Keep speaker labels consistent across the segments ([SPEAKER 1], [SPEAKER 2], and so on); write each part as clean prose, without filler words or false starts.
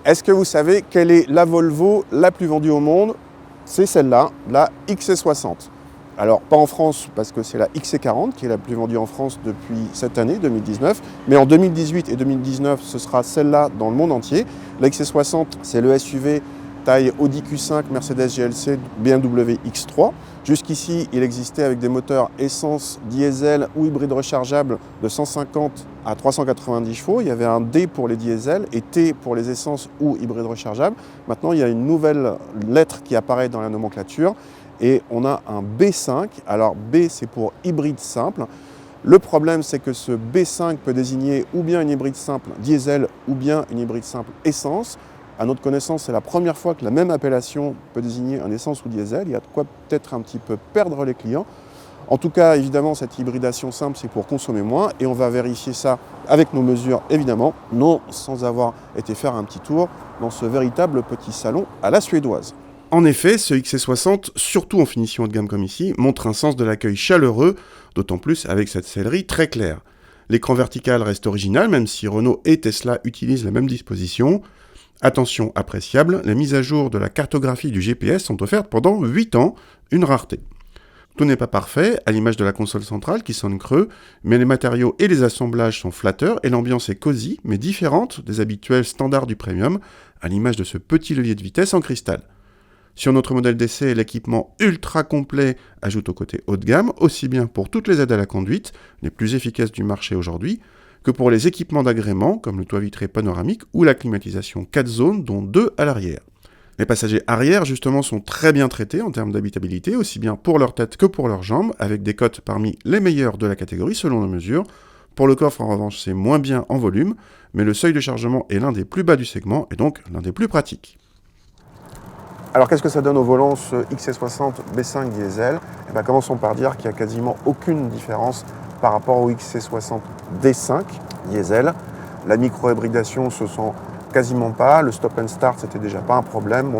[SPEAKER 1] Est-ce que vous savez quelle est la Volvo la plus vendue au monde? C'est celle-là, la XC60. Alors, pas en France, parce que c'est la XC40 qui est la plus vendue en France depuis cette année, 2019. Mais en 2018 et 2019, ce sera celle-là dans le monde entier. La XC60, c'est le SUV taille Audi Q5, Mercedes GLC, BMW X3. Jusqu'ici, il existait avec des moteurs essence, diesel ou hybride rechargeable de 150 à 390 chevaux. Il y avait un D pour les diesels et T pour les essences ou hybrides rechargeables. Maintenant, il y a une nouvelle lettre qui apparaît dans la nomenclature et on a un B5. Alors B, c'est pour hybride simple. Le problème, c'est que ce B5 peut désigner ou bien une hybride simple diesel ou bien une hybride simple essence. À notre connaissance, c'est la première fois que la même appellation peut désigner un essence ou diesel. Il y a de quoi peut-être un petit peu perdre les clients. En tout cas, évidemment, cette hybridation simple, c'est pour consommer moins. Et on va vérifier ça avec nos mesures, évidemment, non sans avoir été faire un petit tour dans ce véritable petit salon à la suédoise. En effet, ce XC60, surtout en finition haut de gamme comme ici, montre un sens de l'accueil chaleureux, d'autant plus avec cette sellerie très claire. L'écran vertical reste original, même si Renault et Tesla utilisent la même disposition. Attention appréciable, les mises à jour de la cartographie du GPS sont offertes pendant 8 ans, une rareté. Tout n'est pas parfait, à l'image de la console centrale qui sonne creux, mais les matériaux et les assemblages sont flatteurs et l'ambiance est cosy, mais différente des habituels standards du premium, à l'image de ce petit levier de vitesse en cristal. Sur notre modèle d'essai, l'équipement ultra complet ajoute au côté haut de gamme, aussi bien pour toutes les aides à la conduite, les plus efficaces du marché aujourd'hui, que pour les équipements d'agrément, comme le toit vitré panoramique ou la climatisation 4 zones, dont 2 à l'arrière. Les passagers arrière, justement, sont très bien traités en termes d'habitabilité, aussi bien pour leur tête que pour leurs jambes, avec des cotes parmi les meilleures de la catégorie selon nos mesures. Pour le coffre, en revanche, c'est moins bien en volume, mais le seuil de chargement est l'un des plus bas du segment et donc l'un des plus pratiques. Alors qu'est-ce que ça donne au volant ce XC60 B5 diesel? Commençons par dire qu'il n'y a quasiment aucune différence par rapport au XC60 D5 diesel. La micro-hybridation se sent quasiment pas, le stop and start c'était déjà pas un problème,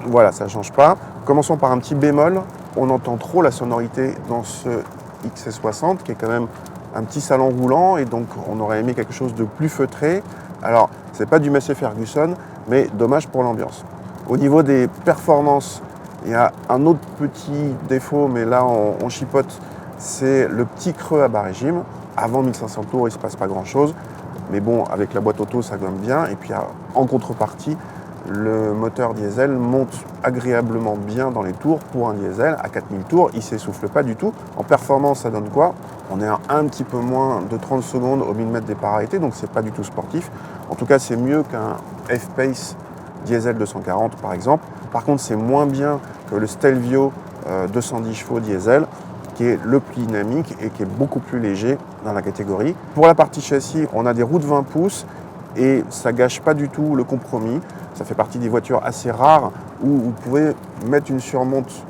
[SPEAKER 1] voilà, ça change pas. Commençons par un petit bémol, on entend trop la sonorité dans ce XC60 qui est quand même un petit salon roulant et donc on aurait aimé quelque chose de plus feutré. Alors c'est pas du Massey Ferguson, mais dommage pour l'ambiance. Au niveau des performances, il y a un autre petit défaut, mais là on chipote, c'est le petit creux à bas régime. Avant 1500 tours, il ne se passe pas grand-chose. Mais bon, avec la boîte auto, ça gomme bien. Et puis en contrepartie, le moteur diesel monte agréablement bien dans les tours. Pour un diesel, à 4000 tours, il ne s'essouffle pas du tout. En performance, ça donne quoi? On est à un petit peu moins de 30 secondes au millimètre des par arrêté, donc c'est pas du tout sportif. En tout cas, c'est mieux qu'un F-Pace diesel 240 par exemple. Par contre, c'est moins bien que le Stelvio 210 chevaux diesel, qui est le plus dynamique et qui est beaucoup plus léger dans la catégorie. Pour la partie châssis, on a des roues de 20 pouces et ça gâche pas du tout le compromis. Ça fait partie des voitures assez rares où vous pouvez mettre une surmonte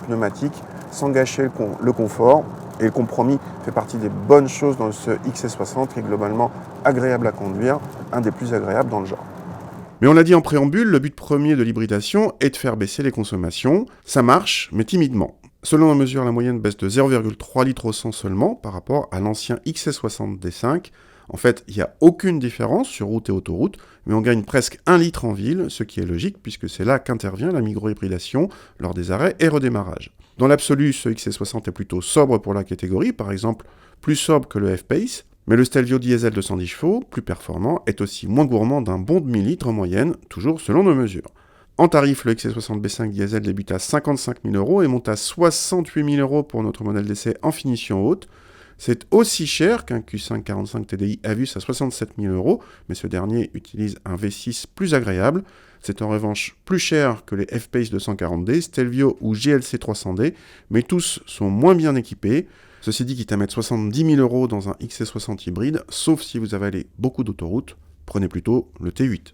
[SPEAKER 1] pneumatique sans gâcher le confort. Et le compromis fait partie des bonnes choses dans ce XC60 qui est globalement agréable à conduire, un des plus agréables dans le genre. Mais on l'a dit en préambule, le but premier de l'hybridation est de faire baisser les consommations. Ça marche, mais timidement. Selon nos mesures, la moyenne baisse de 0,3 litres au 100 seulement par rapport à l'ancien XC60 D5. En fait, il n'y a aucune différence sur route et autoroute, mais on gagne presque 1 litre en ville, ce qui est logique puisque c'est là qu'intervient la micro-hybridation lors des arrêts et redémarrages. Dans l'absolu, ce XC60 est plutôt sobre pour la catégorie, par exemple plus sobre que le F-Pace, mais le Stelvio diesel de 110 chevaux, plus performant, est aussi moins gourmand d'un bon demi-litre en moyenne, toujours selon nos mesures. En tarif, le XC60 B5 diesel débute à 55 000 € et monte à 68 000 € pour notre modèle d'essai en finition haute. C'est aussi cher qu'un Q5 45 TDI Avus à 67 000 €, mais ce dernier utilise un V6 plus agréable. C'est en revanche plus cher que les F-Pace 240D, Stelvio ou GLC 300D, mais tous sont moins bien équipés. Ceci dit, quitte à mettre 70 000 € dans un XC60 hybride, sauf si vous avalez beaucoup d'autoroutes, prenez plutôt le T8.